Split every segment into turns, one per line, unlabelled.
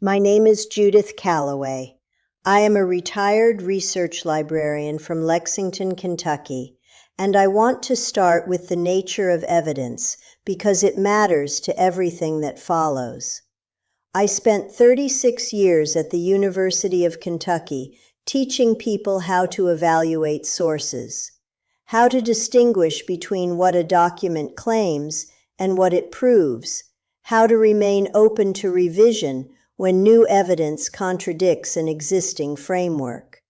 My name is Judith Calloway. I am a retired research librarian from Lexington, Kentucky, and I want to start with the nature of evidence because it matters to everything that follows. I spent 36 years at the University of Kentucky teaching people how to evaluate sources, how to distinguish between what a document claims and what it proves, how to remain open to revision when new evidence contradicts an existing framework.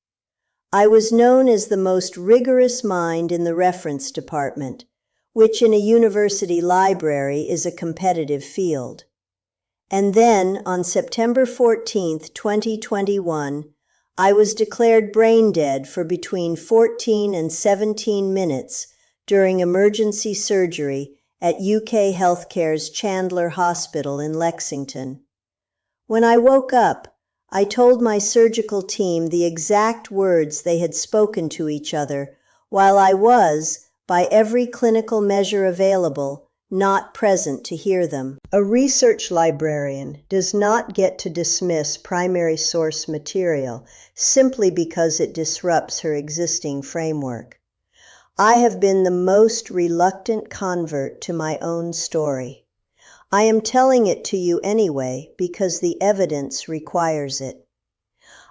I was known as the most rigorous mind in the reference department, which in a university library is a competitive field. And then, on September 14, 2021, I was declared brain dead for between 14 and 17 minutes during emergency surgery at UK Healthcare's Chandler Hospital in Lexington. When I woke up, I told my surgical team the exact words they had spoken to each other while I was, by every clinical measure available, not present to hear them. A research librarian does not get to dismiss primary source material simply because it disrupts her existing framework. I have been the most reluctant convert to my own story. I am telling it to you anyway because the evidence requires it.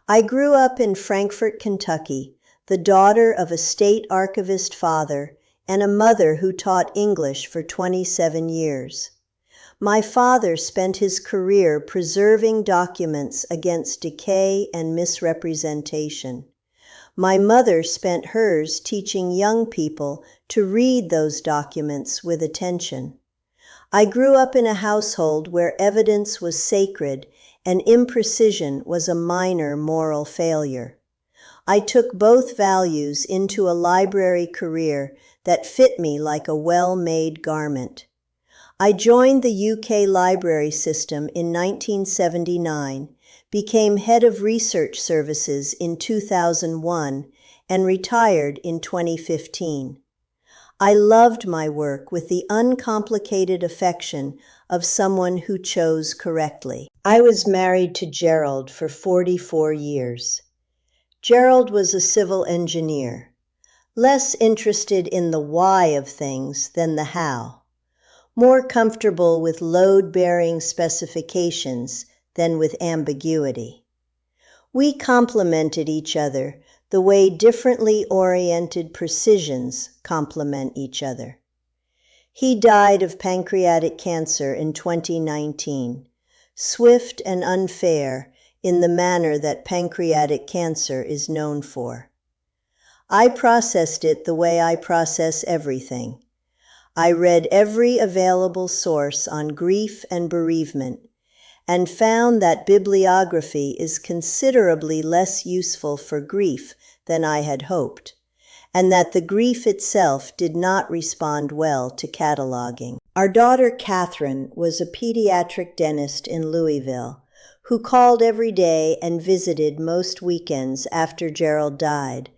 I grew up in Frankfort, Kentucky, the daughter of a state archivist father and a mother who taught English for 27 years. My father spent his career preserving documents against decay and misrepresentation. My mother spent hers teaching young people to read those documents with attention. I grew up in a household where evidence was sacred and imprecision was a minor moral failure. I took both values into a library career that fit me like a well-made garment. I joined the UK library system in 1979, became head of research services in 2001, and retired in 2015. I loved my work with the uncomplicated affection of someone who chose correctly. I was married to Gerald for 44 years. Gerald was a civil engineer, less interested in the why of things than the how, more comfortable with load-bearing specifications than with ambiguity. We complemented each other the way differently oriented precisions complement each other. He died of pancreatic cancer in 2019, swift and unfair in the manner that pancreatic cancer is known for. I processed it the way I process everything. I read every available source on grief and bereavement, and found that bibliography is considerably less useful for grief than I had hoped, and that the grief itself did not respond well to cataloging. Our daughter Catherine was a pediatric dentist in Louisville who called every day and visited most weekends after Gerald died,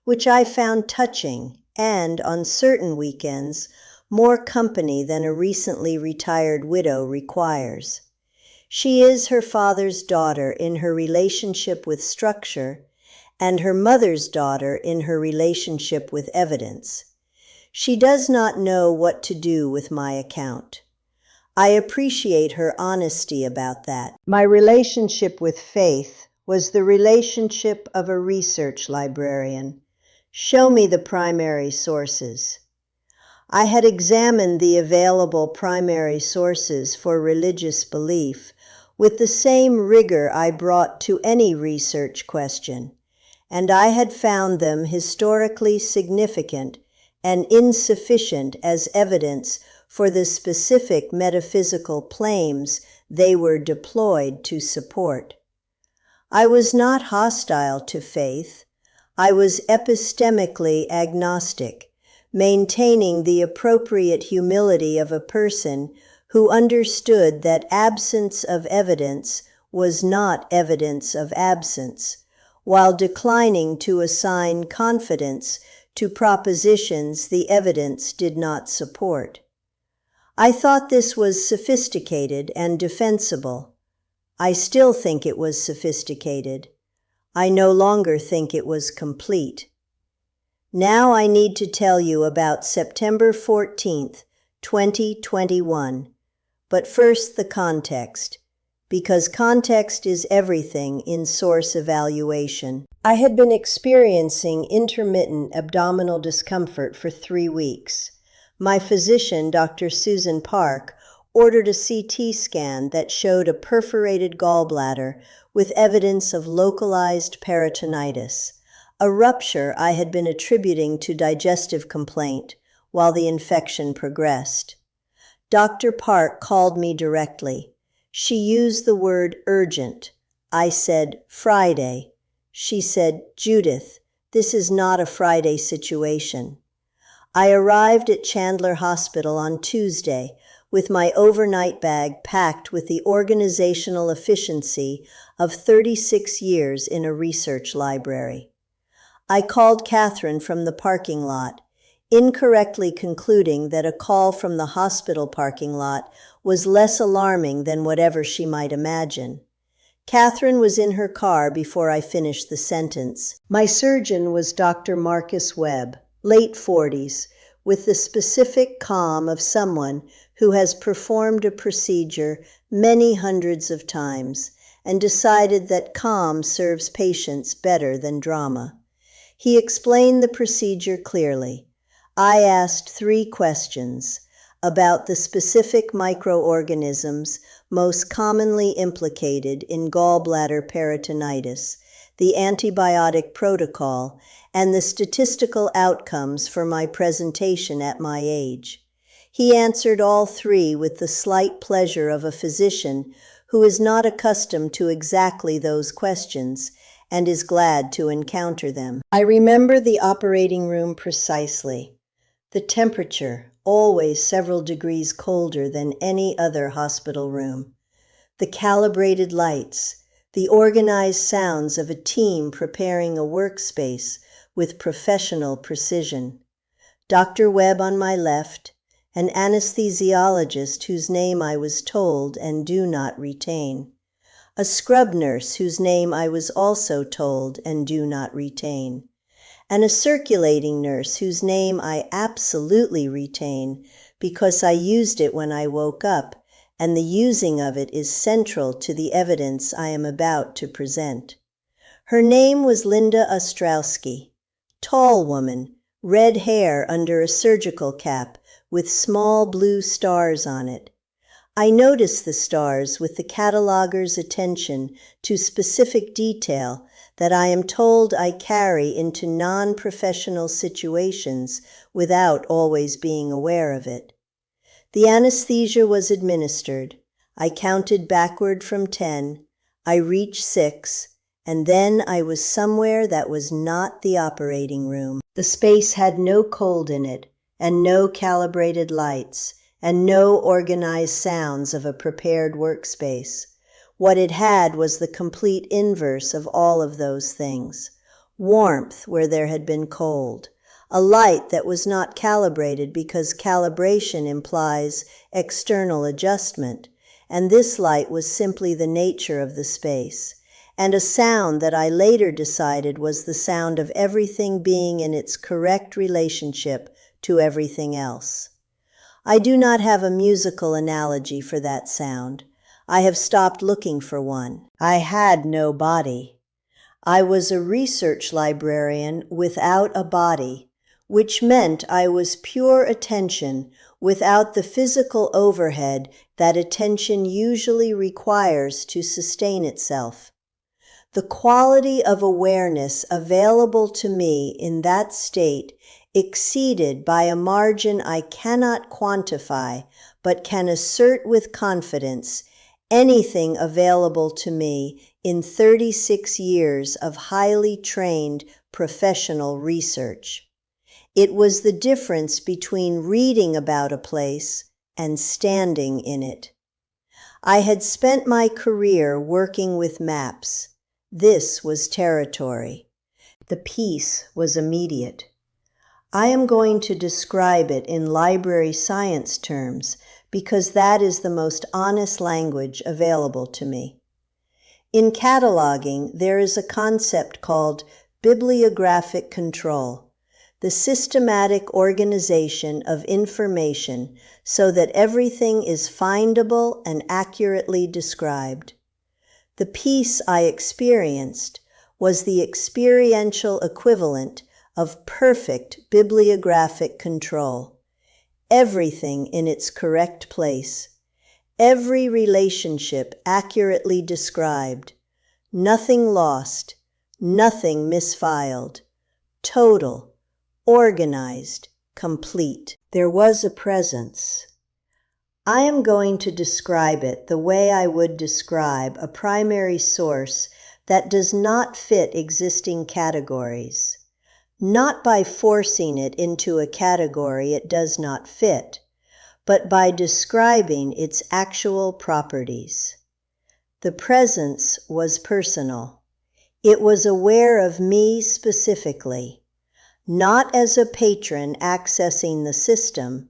which I found touching and, on certain weekends, more company than a recently retired widow requires. She is her father's daughter in her relationship with structure, and her mother's daughter in her relationship with evidence. She does not know what to do with my account. I appreciate her honesty about that. My relationship with faith was the relationship of a research librarian. Show me the primary sources. I had examined the available primary sources for religious belief with the same rigor I brought to any research question, and I had found them historically significant and insufficient as evidence for the specific metaphysical claims they were deployed to support. I was not hostile to faith. I was epistemically agnostic, maintaining the appropriate humility of a person who understood that absence of evidence was not evidence of absence, while declining to assign confidence to propositions the evidence did not support. I thought this was sophisticated and defensible, I still think it was sophisticated. I no longer think it was complete. Now I need to tell you about September 14th, 2021. But first the context, because context is everything in source evaluation. I had been experiencing intermittent abdominal discomfort for 3 weeks. My physician, Dr. Susan Park, ordered a CT scan that showed a perforated gallbladder with evidence of localized peritonitis, a rupture I had been attributing to digestive complaint while the infection progressed. Dr. Park called me directly. She used the word urgent. I said, Friday. She said, Judith, this is not a Friday situation. I arrived at Chandler Hospital on Tuesday with my overnight bag packed with the organizational efficiency of 36 years in a research library. I called Catherine from the parking lot, incorrectly concluding that a call from the hospital parking lot was less alarming than whatever she might imagine. Catherine was in her car before I finished the sentence. My surgeon was Dr. Marcus Webb, late 40s, with the specific calm of someone who has performed a procedure many hundreds of times and decided that calm serves patients better than drama. He explained the procedure clearly. I asked 3 questions about the specific microorganisms most commonly implicated in gallbladder peritonitis, the antibiotic protocol, and the statistical outcomes for my presentation at my age. He answered all 3 with the slight pleasure of a physician who is not accustomed to exactly those questions and is glad to encounter them. I remember the operating room precisely. The temperature, always several degrees colder than any other hospital room. The calibrated lights, the organized sounds of a team preparing a workspace with professional precision. Dr. Webb on my left, an anesthesiologist whose name I was told and do not retain. A scrub nurse whose name I was also told and do not retain. And a circulating nurse whose name I absolutely retain because I used it when I woke up, and the using of it is central to the evidence I am about to present. Her name was Linda Ostrowski, tall woman, red hair under a surgical cap with small blue stars on it. I notice the stars with the cataloger's attention to specific detail that I am told I carry into non-professional situations without always being aware of it. The anesthesia was administered. I counted backward from 10. I reached 6, and then I was somewhere that was not the operating room. The space had no cold in it, and no calibrated lights, and no organized sounds of a prepared workspace. What it had was the complete inverse of all of those things. Warmth where there had been cold. A light that was not calibrated because calibration implies external adjustment, and this light was simply the nature of the space. And a sound that I later decided was the sound of everything being in its correct relationship to everything else. I do not have a musical analogy for that sound. I have stopped looking for one. I had no body. I was a research librarian without a body, which meant I was pure attention without the physical overhead that attention usually requires to sustain itself. The quality of awareness available to me in that state exceeded by a margin I cannot quantify, but can assert with confidence, anything available to me in 36 years of highly trained professional research. It was the difference between reading about a place and standing in it. I had spent my career working with maps. This was territory. The peace was immediate. I am going to describe it in library science terms because that is the most honest language available to me. In cataloging, there is a concept called bibliographic control, the systematic organization of information so that everything is findable and accurately described. The peace I experienced was the experiential equivalent of perfect bibliographic control. Everything in its correct place. Every relationship accurately described. Nothing lost. Nothing misfiled. Total. Organized. Complete. There was a presence. I am going to describe it the way I would describe a primary source that does not fit existing categories. Not by forcing it into a category it does not fit, but by describing its actual properties. The presence was personal. It was aware of me specifically, not as a patron accessing the system,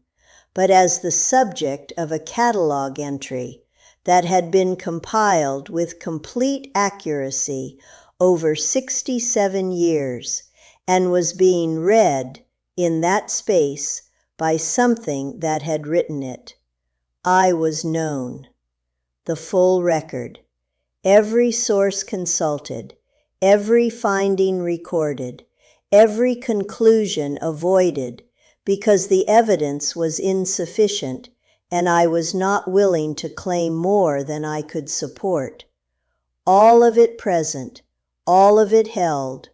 but as the subject of a catalog entry that had been compiled with complete accuracy over 67 years and was being read in that space by something that had written it. I was known. The full record. Every source consulted, every finding recorded, every conclusion avoided, because the evidence was insufficient and I was not willing to claim more than I could support. All of it present, all of it held,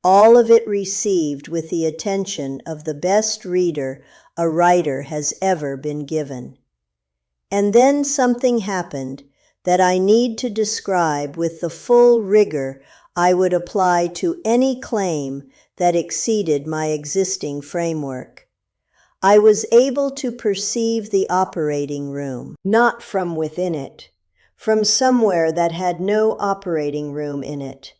all of it received with the attention of the best reader a writer has ever been given. And then something happened that I need to describe with the full rigor I would apply to any claim that exceeded my existing framework. I was able to perceive the operating room, not from within it, from somewhere that had no operating room in it.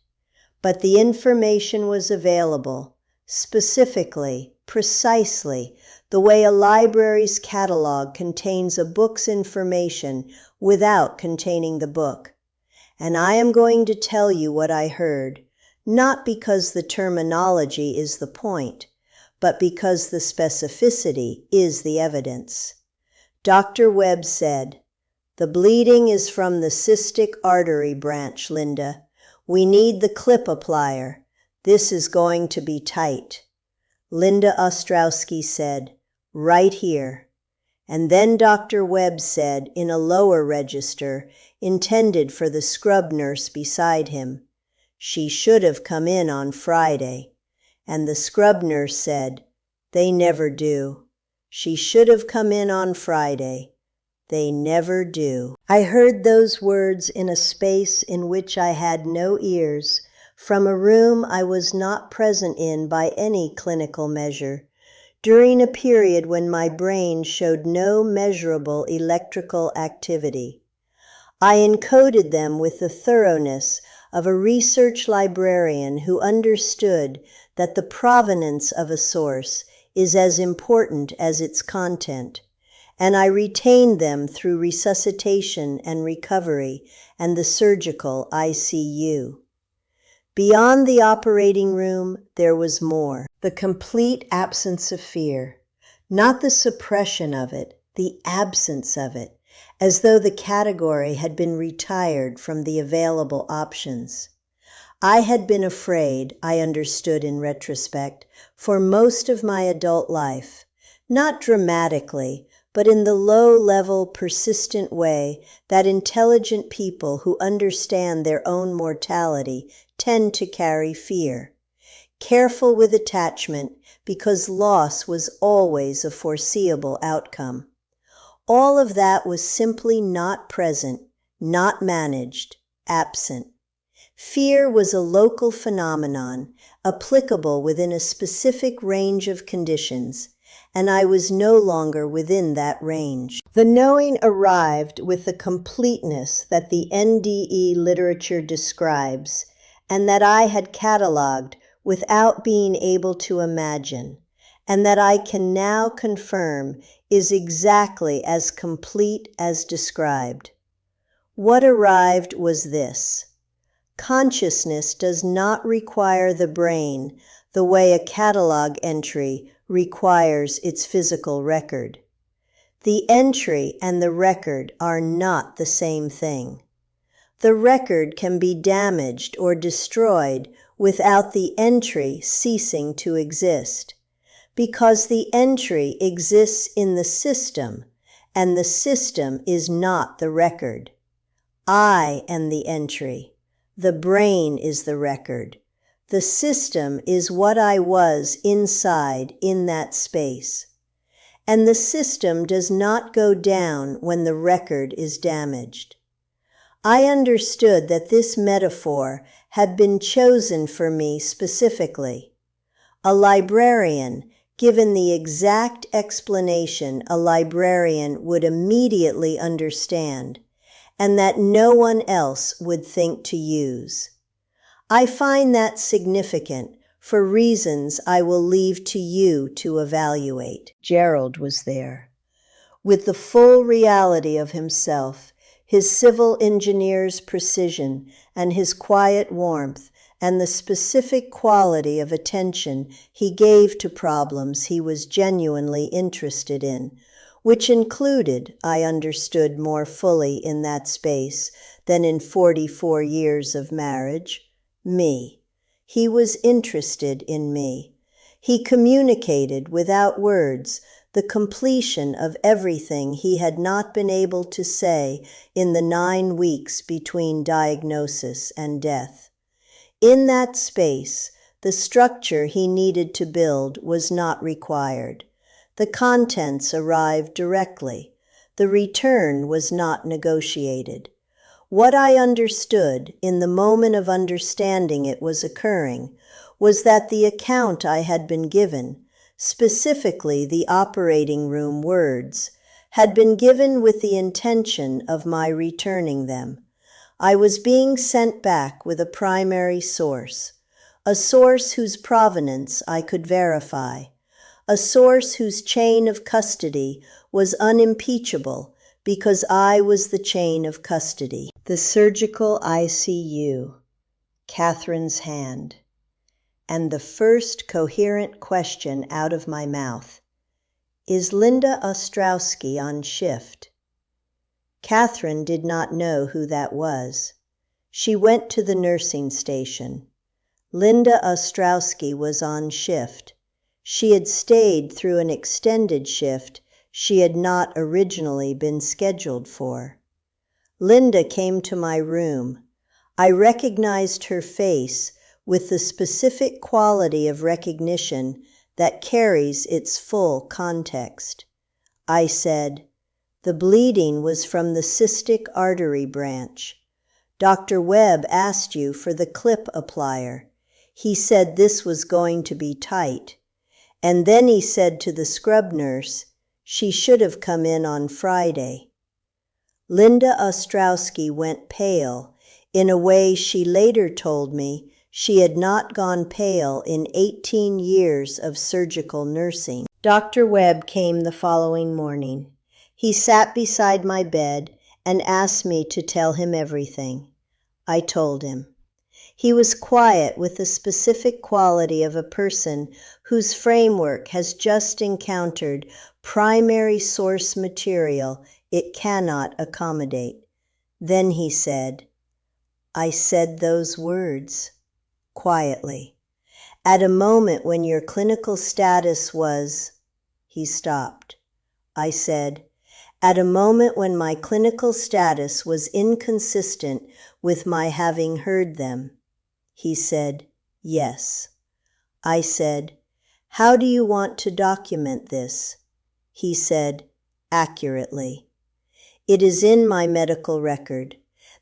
But the information was available, specifically, precisely, the way a library's catalog contains a book's information without containing the book. And I am going to tell you what I heard, not because the terminology is the point, but because the specificity is the evidence. Dr. Webb said, "The bleeding is from the cystic artery branch, Linda. We need the clip applier. This is going to be tight." Linda Ostrowski said, "Right here." And then Dr. Webb said in a lower register, intended for the scrub nurse beside him, "She should have come in on Friday." And the scrub nurse said, "They never do. She should have come in on Friday. They never do." I heard those words in a space in which I had no ears, from a room I was not present in by any clinical measure, during a period when my brain showed no measurable electrical activity. I encoded them with the thoroughness of a research librarian who understood that the provenance of a source is as important as its content, and I retained them through resuscitation and recovery and the surgical ICU. Beyond the operating room, there was more. The complete absence of fear, not the suppression of it, the absence of it, as though the category had been retired from the available options. I had been afraid, I understood in retrospect, for most of my adult life, not dramatically, but in the low-level, persistent way that intelligent people who understand their own mortality tend to carry fear. Careful with attachment because loss was always a foreseeable outcome. All of that was simply not present, not managed, absent. Fear was a local phenomenon, applicable within a specific range of conditions, and I was no longer within that range. The knowing arrived with the completeness that the NDE literature describes, and that I had cataloged without being able to imagine, and that I can now confirm is exactly as complete as described. What arrived was this: Consciousness does not require the brain the way a catalog entry requires its physical record. The entry and the record are not the same thing. The record can be damaged or destroyed without the entry ceasing to exist, because the entry exists in the system, and the system is not the record. I am the entry. The brain is the record. The system is what I was inside in that space. And the system does not go down when the record is damaged. I understood that this metaphor had been chosen for me specifically. A librarian, given the exact explanation a librarian would immediately understand, and that no one else would think to use. I find that significant for reasons I will leave to you to evaluate. Gerald was there. With the full reality of himself, his civil engineer's precision and his quiet warmth, and the specific quality of attention he gave to problems he was genuinely interested in, which included, I understood more fully in that space than in 44 years of marriage, me. He was interested in me. He communicated without words the completion of everything he had not been able to say in the 9 weeks between diagnosis and death. In that space, the structure he needed to build was not required. The contents arrived directly. The return was not negotiated. What I understood in the moment of understanding it was occurring was that the account I had been given, specifically the operating room words, had been given with the intention of my returning them. I was being sent back with a primary source, a source whose provenance I could verify, a source whose chain of custody was unimpeachable because I was the chain of custody. The surgical ICU, Catherine's hand, and the first coherent question out of my mouth. Is Linda Ostrowski on shift? Catherine did not know who that was. She went to the nursing station. Linda Ostrowski was on shift. She had stayed through an extended shift she had not originally been scheduled for. Linda came to my room. I recognized her face with the specific quality of recognition that carries its full context. I said, "The bleeding was from the cystic artery branch. Dr. Webb asked you for the clip applier. He said this was going to be tight. And then he said to the scrub nurse, she should have come in on Friday." Linda Ostrowski went pale in a way she later told me she had not gone pale in 18 years of surgical nursing. Dr. Webb came the following morning. He sat beside my bed and asked me to tell him everything. I told him. He was quiet with the specific quality of a person whose framework has just encountered primary source material it cannot accommodate. Then he said, "I said those words," quietly, "at a moment when your clinical status was—" He stopped. I said, "At a moment when my clinical status was inconsistent with my having heard them." He said, "Yes." I said, "How do you want to document this?" He said, "Accurately." It is in my medical record.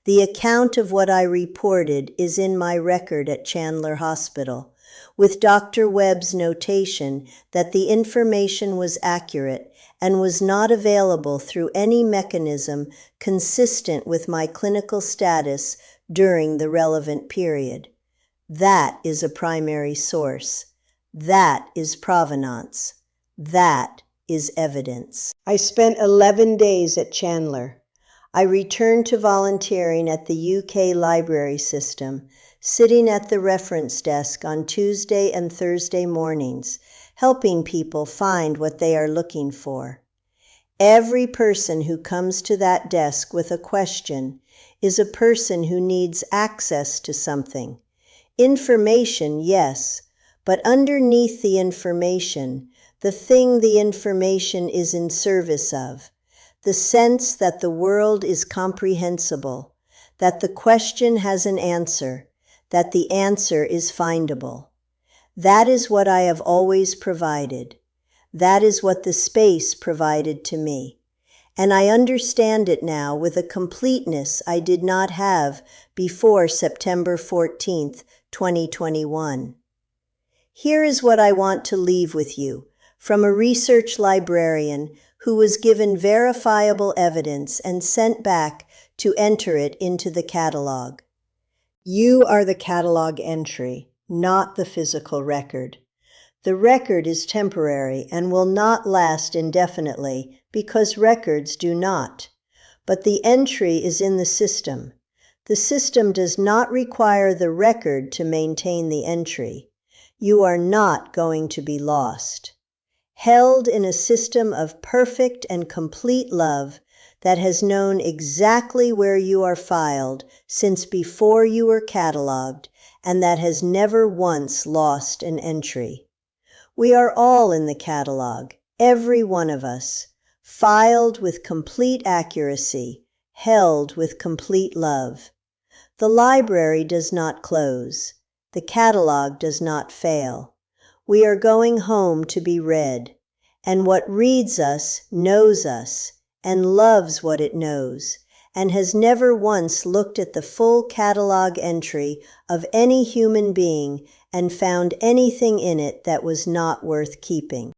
The account of what I reported is in my record at Chandler Hospital, with Dr. Webb's notation that the information was accurate and was not available through any mechanism consistent with my clinical status during the relevant period. That is a primary source. That is provenance. That is evidence. I spent 11 days at Chandler. I returned to volunteering at the UK library system, sitting at the reference desk on Tuesday and Thursday mornings, helping people find what they are looking for. Every person who comes to that desk with a question is a person who needs access to something. Information, yes, but underneath the information, the thing the information is in service of, the sense that the world is comprehensible, that the question has an answer, that the answer is findable. That is what I have always provided. That is what the space provided to me. And I understand it now with a completeness I did not have before September 14th, 2021. Here is what I want to leave with you from a research librarian who was given verifiable evidence and sent back to enter it into the catalog. You are the catalog entry, not the physical record. The record is temporary and will not last indefinitely because records do not. But the entry is in the system. The system does not require the record to maintain the entry. You are not going to be lost. Held in a system of perfect and complete love that has known exactly where you are filed since before you were cataloged and that has never once lost an entry. We are all in the catalog, every one of us, filed with complete accuracy, held with complete love. The library does not close. The catalog does not fail. We are going home to be read, and what reads us knows us and loves what it knows, and has never once looked at the full catalog entry of any human being and found anything in it that was not worth keeping.